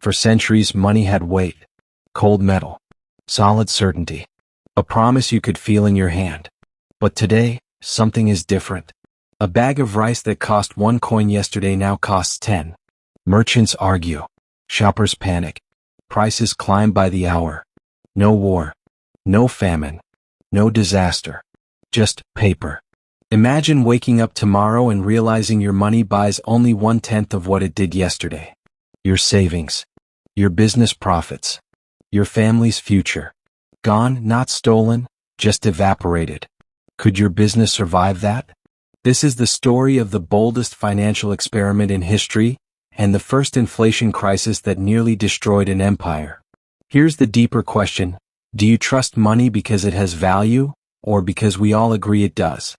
For centuries, money had weight, cold metal, solid certainty, a promise you could feel in your hand. But today, something is different. A bag of rice that cost 1 coin yesterday now costs 10. Merchants argue. Shoppers panic. Prices climb by the hour. No war. No famine. No disaster. Just paper. Imagine waking up tomorrow and realizing your money buys only 1/10 of what it did yesterday. Your savings. Your business profits. Your family's future. Gone, not stolen, just evaporated. Could your business survive that? This is the story of the boldest financial experiment in history, and the first inflation crisis that nearly destroyed an empire. Here's the deeper question: do you trust money because it has value, or because we all agree it does?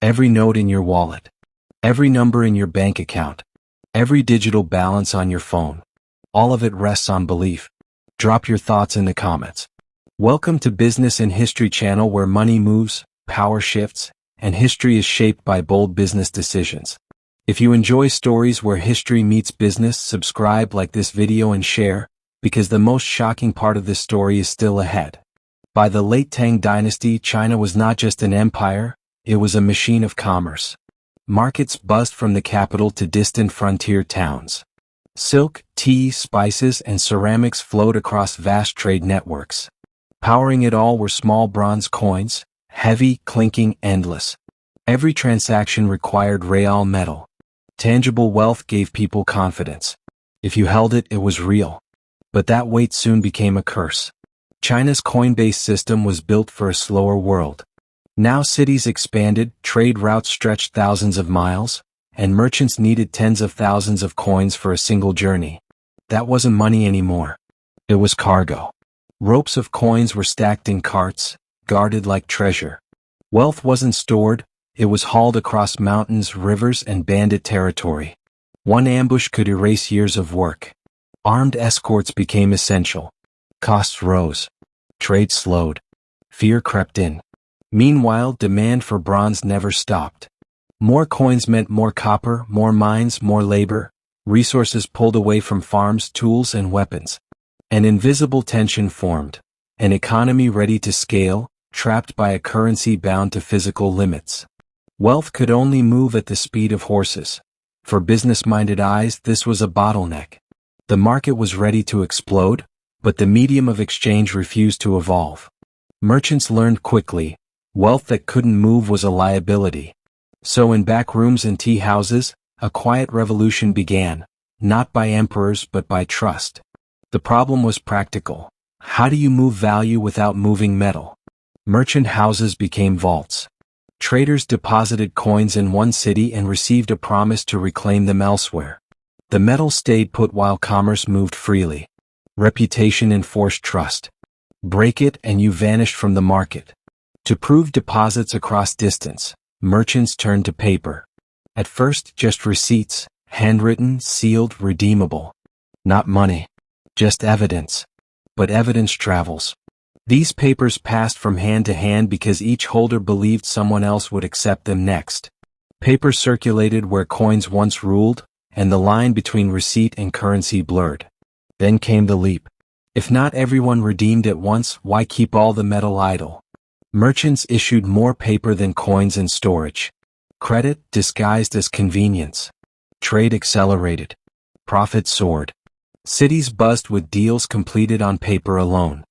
Every note in your wallet, every number in your bank account, every digital balance on your phone, all of it rests on belief. Drop your thoughts in the comments. Welcome to Business and History channel, where money moves, power shifts, and history is shaped by bold business decisions. If you enjoy stories where history meets business, subscribe, like this video, and share, because the most shocking part of this story is still ahead. By the late Tang dynasty, China was not just an empire, it was a machine of commerce. Markets buzzed from the capital to distant frontier towns. Silk, tea, spices, and ceramics flowed across vast trade networks. Powering it all were small bronze coins, heavy, clinking, endless. Every transaction required real metal. Tangible wealth gave people confidence. If you held it, it was real. But that weight soon became a curse. China's coin-based system was built for a slower world. Now cities expanded, trade routes stretched thousands of miles, and merchants needed tens of thousands of coins for a single journey. That wasn't money anymore. It was cargo. Ropes of coins were stacked in carts, guarded like treasure. Wealth wasn't stored, it was hauled across mountains, rivers, and bandit territory. One ambush could erase years of work. Armed escorts became essential. Costs rose. Trade slowed. Fear crept in. Meanwhile, demand for bronze never stopped. More coins meant more copper, more mines, more labor, resources pulled away from farms, tools, and weapons. An invisible tension formed. An economy ready to scale, trapped by a currency bound to physical limits. Wealth could only move at the speed of horses. For business-minded eyes, this was a bottleneck. The market was ready to explode, but the medium of exchange refused to evolve. Merchants learned quickly, wealth that couldn't move was a liability. So in back rooms and tea houses, a quiet revolution began, not by emperors but by trust. The problem was practical. How do you move value without moving metal? Merchant houses became vaults. Traders deposited coins in one city and received a promise to reclaim them elsewhere. The metal stayed put while commerce moved freely. Reputation enforced trust. Break it and you vanished from the market. To prove deposits across distance, merchants turned to paper. At first, just receipts, handwritten, sealed, redeemable. Not money. Just evidence. But evidence travels. These papers passed from hand to hand because each holder believed someone else would accept them next. Paper circulated where coins once ruled, and the line between receipt and currency blurred. Then came the leap. If not everyone redeemed at once, why keep all the metal idle? Merchants issued more paper than coins in storage. Credit disguised as convenience. Trade accelerated. Profit soared. Cities buzzed with deals completed on paper alone.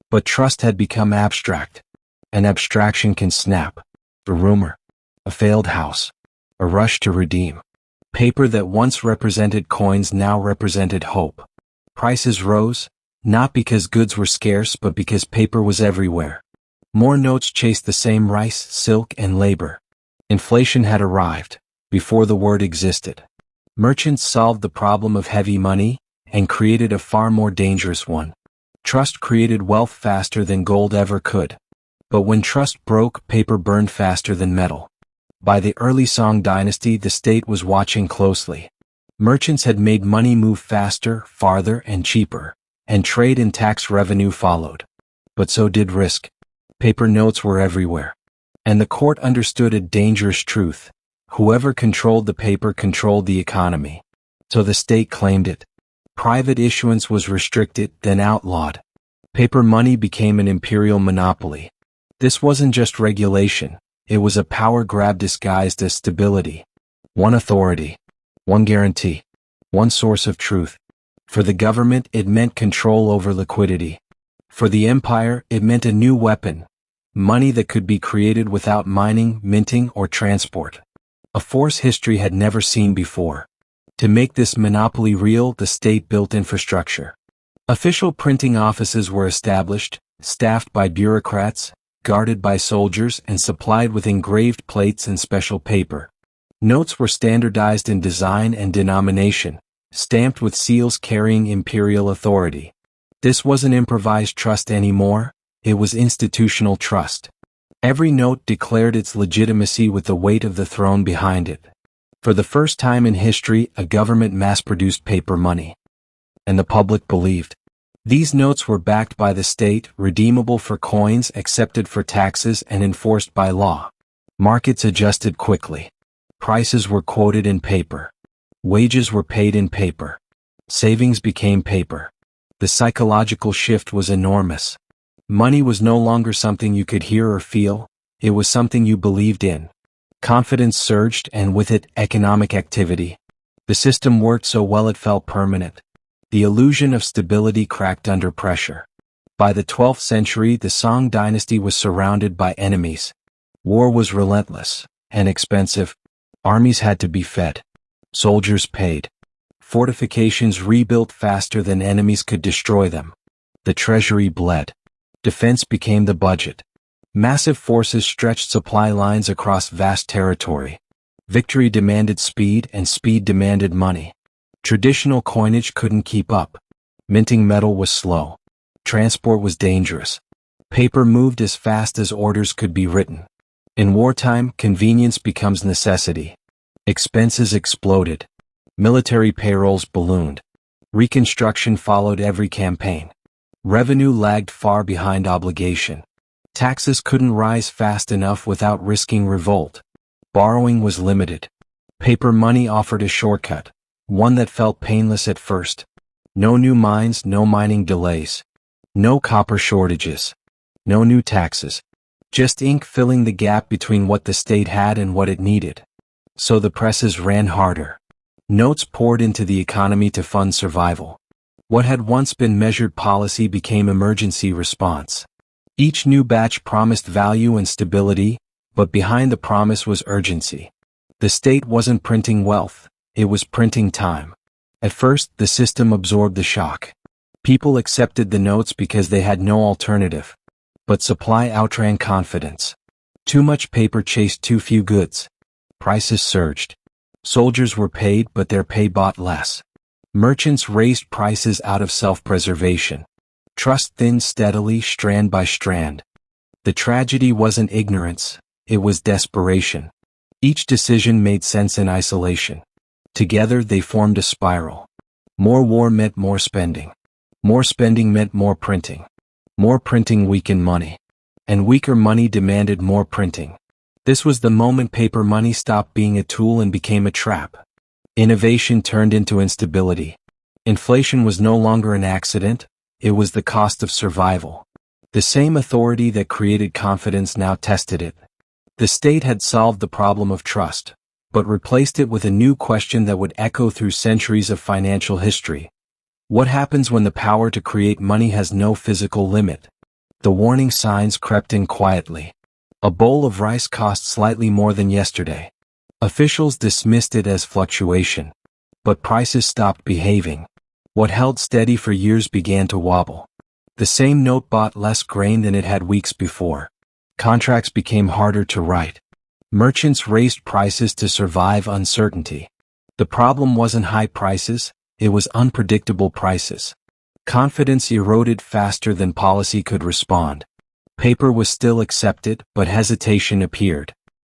But trust had become abstract. An abstraction can snap. A rumor. A failed house. A rush to redeem. Paper that once represented coins now represented hope. Prices rose, not because goods were scarce but because paper was everywhere. More notes chased the same rice, silk, and labor. Inflation had arrived, before the word existed. Merchants solved the problem of heavy money, and created a far more dangerous one. Trust created wealth faster than gold ever could. But when trust broke, paper burned faster than metal. By the early Song dynasty, the state was watching closely. Merchants had made money move faster, farther, and cheaper, and trade and tax revenue followed. But so did risk. Paper notes were everywhere. And the court understood a dangerous truth. Whoever controlled the paper controlled the economy. So the state claimed it. Private issuance was restricted, then outlawed. Paper money became an imperial monopoly. This wasn't just regulation, it was a power grab disguised as stability. One authority, one guarantee, one source of truth. For the government, it meant control over liquidity. For the empire, it meant a new weapon, money that could be created without mining, minting, or transport. A force history had never seen before. To make this monopoly real, the state built infrastructure. Official printing offices were established, staffed by bureaucrats, guarded by soldiers, and supplied with engraved plates and special paper. Notes were standardized in design and denomination, stamped with seals carrying imperial authority. This wasn't improvised trust anymore, it was institutional trust. Every note declared its legitimacy with the weight of the throne behind it. For the first time in history, a government mass-produced paper money. And the public believed. These notes were backed by the state, redeemable for coins, accepted for taxes, and enforced by law. Markets adjusted quickly. Prices were quoted in paper. Wages were paid in paper. Savings became paper. The psychological shift was enormous. Money was no longer something you could hear or feel, it was something you believed in. Confidence surged, and with it, economic activity. The system worked so well it felt permanent. The illusion of stability cracked under pressure. By the 12th century, the Tang dynasty was surrounded by enemies. War was relentless and expensive. Armies had to be fed. Soldiers paid. Fortifications rebuilt faster than enemies could destroy them. The treasury bled. Defense became the budget. Massive forces stretched supply lines across vast territory. Victory demanded speed, and speed demanded money. Traditional coinage couldn't keep up. Minting metal was slow. Transport was dangerous. Paper moved as fast as orders could be written. In wartime, convenience becomes necessity. Expenses exploded. Military payrolls ballooned. Reconstruction followed every campaign. Revenue lagged far behind obligation. Taxes couldn't rise fast enough without risking revolt. Borrowing was limited. Paper money offered a shortcut, one that felt painless at first. No new mines, no mining delays. No copper shortages. No new taxes. Just ink filling the gap between what the state had and what it needed. So the presses ran harder. Notes poured into the economy to fund survival. What had once been measured policy became emergency response. Each new batch promised value and stability, but behind the promise was urgency. The state wasn't printing wealth, it was printing time. At first, the system absorbed the shock. People accepted the notes because they had no alternative. But supply outran confidence. Too much paper chased too few goods. Prices surged. Soldiers were paid, but their pay bought less. Merchants raised prices out of self-preservation. Trust thinned steadily, strand by strand. The tragedy wasn't ignorance, it was desperation. Each decision made sense in isolation. Together they formed a spiral. More war meant more spending. More spending meant more printing. More printing weakened money. And weaker money demanded more printing. This was the moment paper money stopped being a tool and became a trap. Innovation turned into instability. Inflation was no longer an accident, it was the cost of survival. The same authority that created confidence now tested it. The state had solved the problem of trust, but replaced it with a new question that would echo through centuries of financial history. What happens when the power to create money has no physical limit? The warning signs crept in quietly. A bowl of rice cost slightly more than yesterday. Officials dismissed it as fluctuation. But prices stopped behaving. What held steady for years began to wobble. The same note bought less grain than it had weeks before. Contracts became harder to write. Merchants raised prices to survive uncertainty. The problem wasn't high prices, it was unpredictable prices. Confidence eroded faster than policy could respond. Paper was still accepted, but hesitation appeared.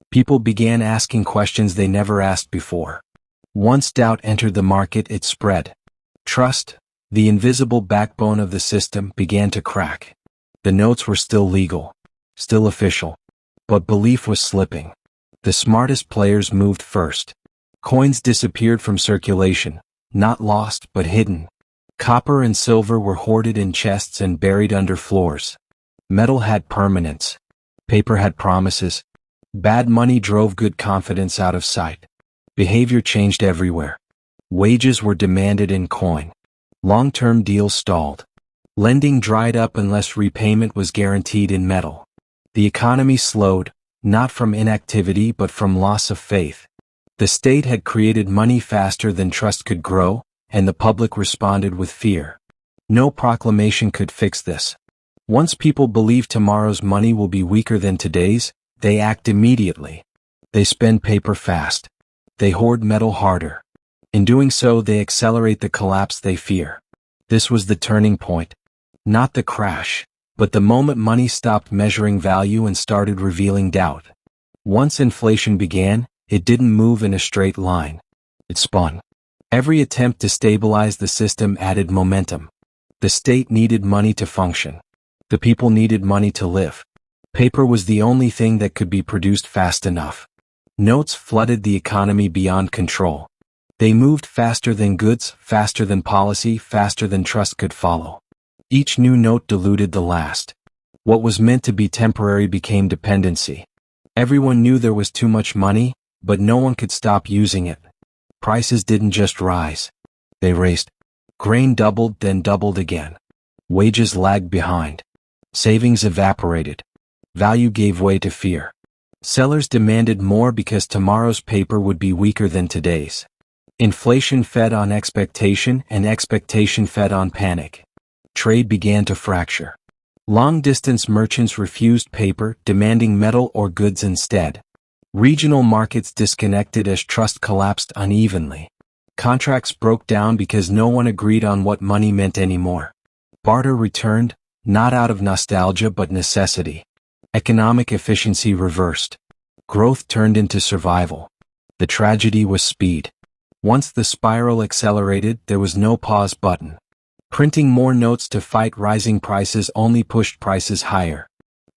People began asking questions they never asked before. Once doubt entered the market, it spread. Trust, the invisible backbone of the system, began to crack. The notes were still legal, still official, but belief was slipping. The smartest players moved first. Coins disappeared from circulation, not lost but hidden. Copper and silver were hoarded in chests and buried under floors. Metal had permanence. Paper had promises. Bad money drove good confidence out of sight. Behavior changed everywhere. Wages were demanded in coin. Long-term deals stalled. Lending dried up unless repayment was guaranteed in metal. The economy slowed, not from inactivity but from loss of faith. The state had created money faster than trust could grow, and the public responded with fear. No proclamation could fix this. Once people believe tomorrow's money will be weaker than today's, they act immediately. They spend paper fast. They hoard metal harder. In doing so, they accelerate the collapse they fear. This was the turning point. Not the crash, but the moment money stopped measuring value and started revealing doubt. Once inflation began, it didn't move in a straight line. It spun. Every attempt to stabilize the system added momentum. The state needed money to function. The people needed money to live. Paper was the only thing that could be produced fast enough. Notes flooded the economy beyond control. They moved faster than goods, faster than policy, faster than trust could follow. Each new note diluted the last. What was meant to be temporary became dependency. Everyone knew there was too much money, but no one could stop using it. Prices didn't just rise. They raced. Grain doubled, then doubled again. Wages lagged behind. Savings evaporated. Value gave way to fear. Sellers demanded more because tomorrow's paper would be weaker than today's. Inflation fed on expectation, and expectation fed on panic. Trade began to fracture. Long-distance merchants refused paper, demanding metal or goods instead. Regional markets disconnected as trust collapsed unevenly. Contracts broke down because no one agreed on what money meant anymore. Barter returned, not out of nostalgia but necessity. Economic efficiency reversed. Growth turned into survival. The tragedy was speed. Once the spiral accelerated, there was no pause button. Printing more notes to fight rising prices only pushed prices higher.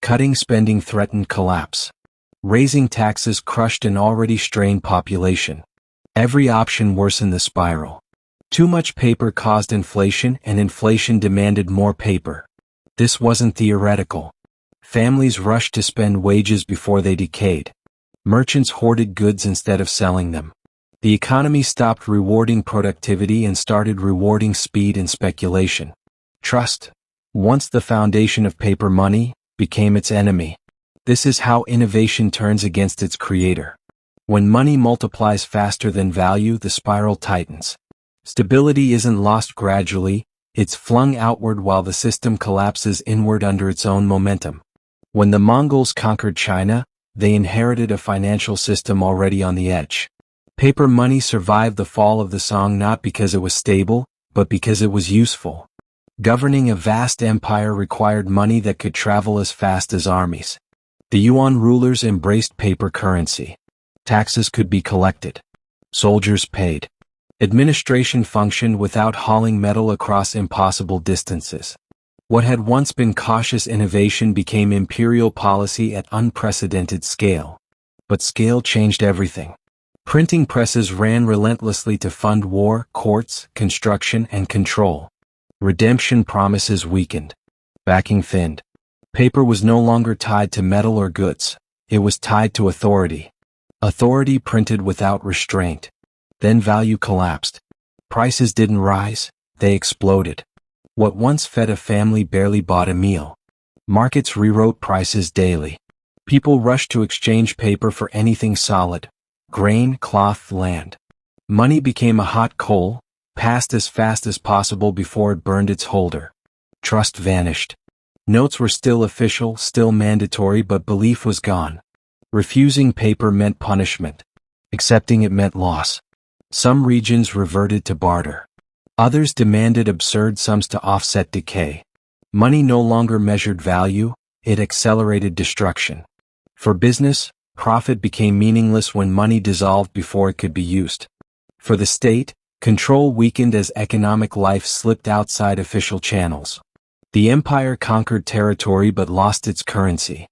Cutting spending threatened collapse. Raising taxes crushed an already strained population. Every option worsened the spiral. Too much paper caused inflation, and inflation demanded more paper. This wasn't theoretical. Families rushed to spend wages before they decayed. Merchants hoarded goods instead of selling them. The economy stopped rewarding productivity and started rewarding speed and speculation. Trust, once the foundation of paper money, became its enemy. This is how innovation turns against its creator. When money multiplies faster than value, the spiral tightens. Stability isn't lost gradually, it's flung outward while the system collapses inward under its own momentum. When the Mongols conquered China, they inherited a financial system already on the edge. Paper money survived the fall of the Song not because it was stable, but because it was useful. Governing a vast empire required money that could travel as fast as armies. The Yuan rulers embraced paper currency. Taxes could be collected. Soldiers paid. Administration functioned without hauling metal across impossible distances. What had once been cautious innovation became imperial policy at unprecedented scale. But scale changed everything. Printing presses ran relentlessly to fund war, courts, construction, and control. Redemption promises weakened. Backing thinned. Paper was no longer tied to metal or goods. It was tied to authority. Authority printed without restraint. Then value collapsed. Prices didn't rise, they exploded. What once fed a family barely bought a meal. Markets rewrote prices daily. People rushed to exchange paper for anything solid. Grain, cloth, land. Money became a hot coal, passed as fast as possible before it burned its holder. Trust vanished. Notes were still official, still mandatory, but belief was gone. Refusing paper meant punishment. Accepting it meant loss. Some regions reverted to barter. Others demanded absurd sums to offset decay. Money no longer measured value, it accelerated destruction. For business, profit became meaningless when money dissolved before it could be used. For the state, control weakened as economic life slipped outside official channels. The empire conquered territory but lost its currency.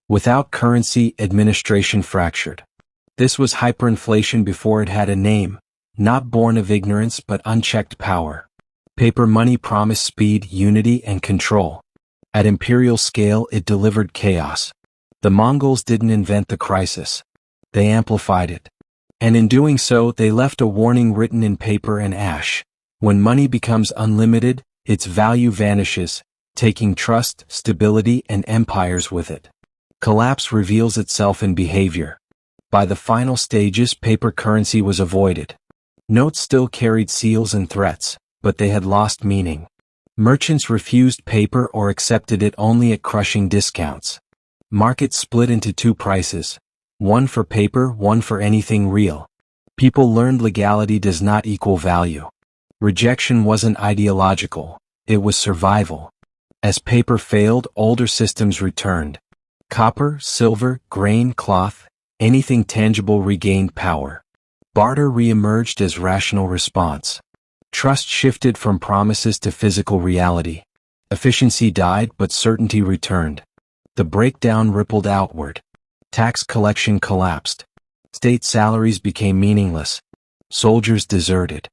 Without currency, administration fractured. This was hyperinflation before it had a name, not born of ignorance but unchecked power. Paper money promised speed, unity, and control. At imperial scale, it delivered chaos. The Mongols didn't invent the crisis. They amplified it. And in doing so, they left a warning written in paper and ash. When money becomes unlimited, its value vanishes, taking trust, stability, and empires with it. Collapse reveals itself in behavior. By the final stages, paper currency was avoided. Notes still carried seals and threats, but they had lost meaning. Merchants refused paper or accepted it only at crushing discounts. Markets split into two prices. One for paper, one for anything real. People learned legality does not equal value. Rejection wasn't ideological, it was survival. As paper failed, older systems returned. Copper, silver, grain, cloth, anything tangible regained power. Barter re-emerged as rational response. Trust shifted from promises to physical reality. Efficiency died, but certainty returned. The breakdown rippled outward. Tax collection collapsed. State salaries became meaningless. Soldiers deserted.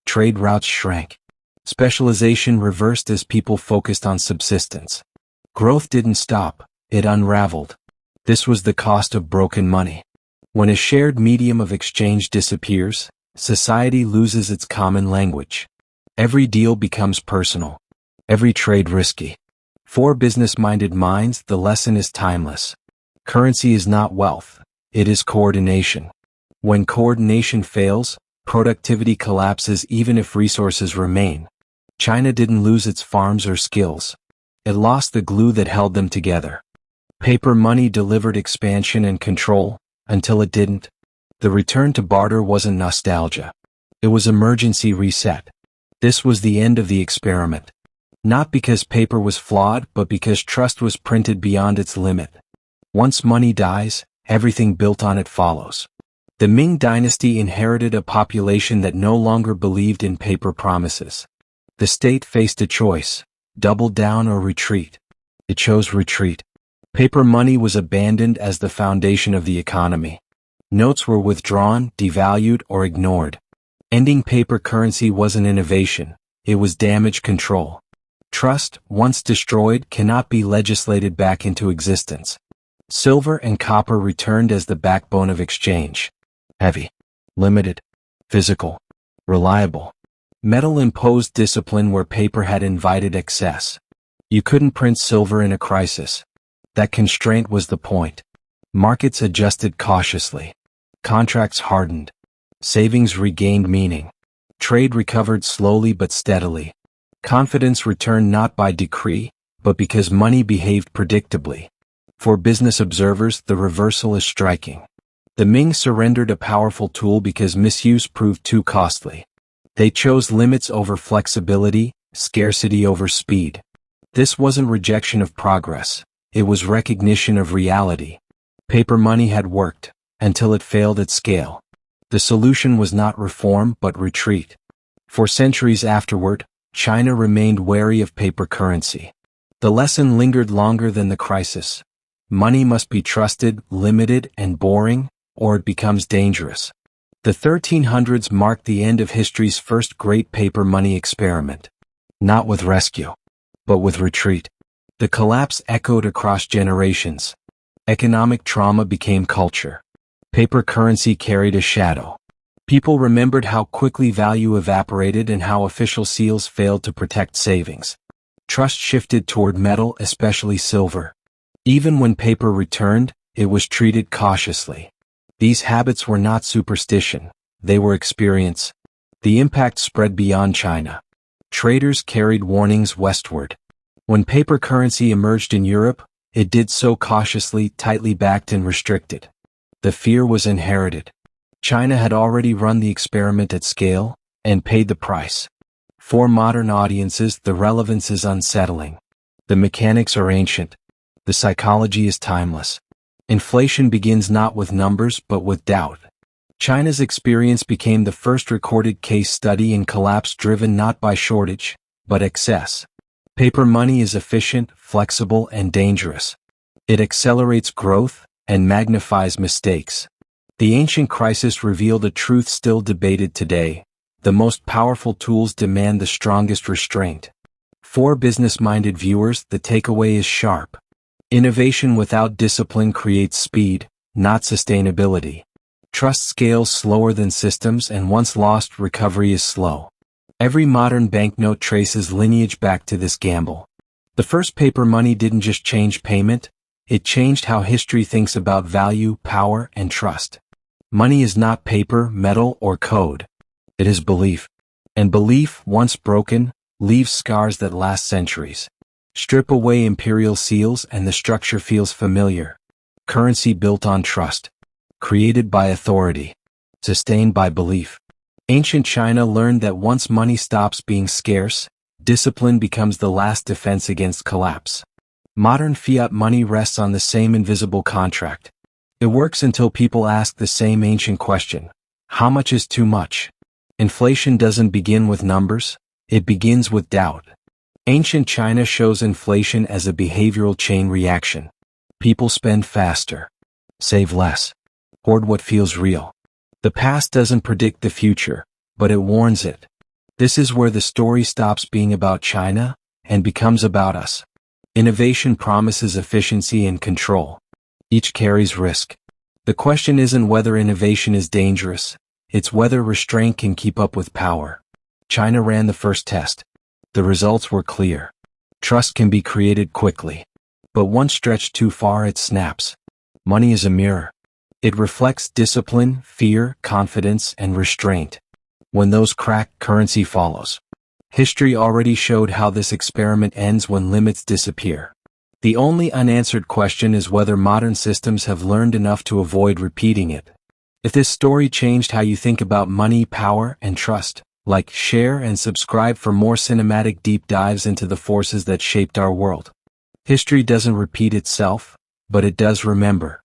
Trade routes shrank. Specialization reversed as people focused on subsistence. Growth didn't stop, it unraveled. This was the cost of broken money. When a shared medium of exchange disappears, society loses its common language. Every deal becomes personal. Every trade risky. For business-minded minds, the lesson is timeless. Currency is not wealth, it is coordination. When coordination fails, productivity collapses even if resources remain. China didn't lose its farms or skills. It lost the glue that held them together. Paper money delivered expansion and control, until it didn't. The return to barter wasn't nostalgia. It was emergency reset. This was the end of the experiment. Not because paper was flawed, but because trust was printed beyond its limit. Once money dies, everything built on it follows. The Ming dynasty inherited a population that no longer believed in paper promises. The state faced a choice, double down or retreat. It chose retreat. Paper money was abandoned as the foundation of the economy. Notes were withdrawn, devalued, or ignored. Ending paper currency wasn't innovation, it was damage control. Trust, once destroyed, cannot be legislated back into existence. Silver and copper returned as the backbone of exchange. Heavy, limited, physical, reliable. Metal imposed discipline where paper had invited excess. You couldn't print silver in a crisis. That constraint was the point. Markets adjusted cautiously. Contracts hardened. Savings regained meaning. Trade recovered slowly but steadily. Confidence returned not by decree, but because money behaved predictably. For business observers, the reversal is striking. The Ming surrendered a powerful tool because misuse proved too costly. They chose limits over flexibility, scarcity over speed. This wasn't rejection of progress, it was recognition of reality. Paper money had worked, until it failed at scale. The solution was not reform but retreat. For centuries afterward, China remained wary of paper currency. The lesson lingered longer than the crisis. Money must be trusted, limited, and boring, or it becomes dangerous. The 1300s marked the end of history's first great paper money experiment. Not with rescue, but with retreat. The collapse echoed across generations. Economic trauma became culture. Paper currency carried a shadow. People remembered how quickly value evaporated and how official seals failed to protect savings. Trust shifted toward metal, especially silver. Even when paper returned, it was treated cautiously. These habits were not superstition, they were experience. The impact spread beyond China. Traders carried warnings westward. When paper currency emerged in Europe, it did so cautiously, tightly backed and restricted. The fear was inherited. China had already run the experiment at scale, and paid the price. For modern audiences, the relevance is unsettling. The mechanics are ancient. The psychology is timeless. Inflation begins not with numbers but with doubt. China's experience became the first recorded case study in collapse driven not by shortage, but excess. Paper money is efficient, flexible, and dangerous. It accelerates growth and magnifies mistakes. The ancient crisis revealed a truth still debated today. The most powerful tools demand the strongest restraint. For business-minded viewers, the takeaway is sharp. Innovation without discipline creates speed, not sustainability. Trust scales slower than systems, and once lost, recovery is slow. Every modern banknote traces lineage back to this gamble. The first paper money didn't just change payment, it changed how history thinks about value, power, and trust. Money is not paper, metal, or code. It is belief. And belief, once broken, leaves scars that last centuries. Strip away imperial seals and the structure feels familiar. Currency built on trust. Created by authority. Sustained by belief. Ancient China learned that once money stops being scarce, discipline becomes the last defense against collapse. Modern fiat money rests on the same invisible contract. It works until people ask the same ancient question. How much is too much? Inflation doesn't begin with numbers, it begins with doubt. Ancient China shows inflation as a behavioral chain reaction. People spend faster, save less, hoard what feels real. The past doesn't predict the future, but it warns it. This is where the story stops being about China and becomes about us. Innovation promises efficiency and control. Each carries risk. The question isn't whether innovation is dangerous, it's whether restraint can keep up with power. China ran the first test. The results were clear. Trust can be created quickly. But once stretched too far, it snaps. Money is a mirror. It reflects discipline, fear, confidence, and restraint. When those crack, currency follows. History already showed how this experiment ends when limits disappear. The only unanswered question is whether modern systems have learned enough to avoid repeating it. If this story changed how you think about money, power, and trust, like, share, and subscribe for more cinematic deep dives into the forces that shaped our world. History doesn't repeat itself, but it does remember.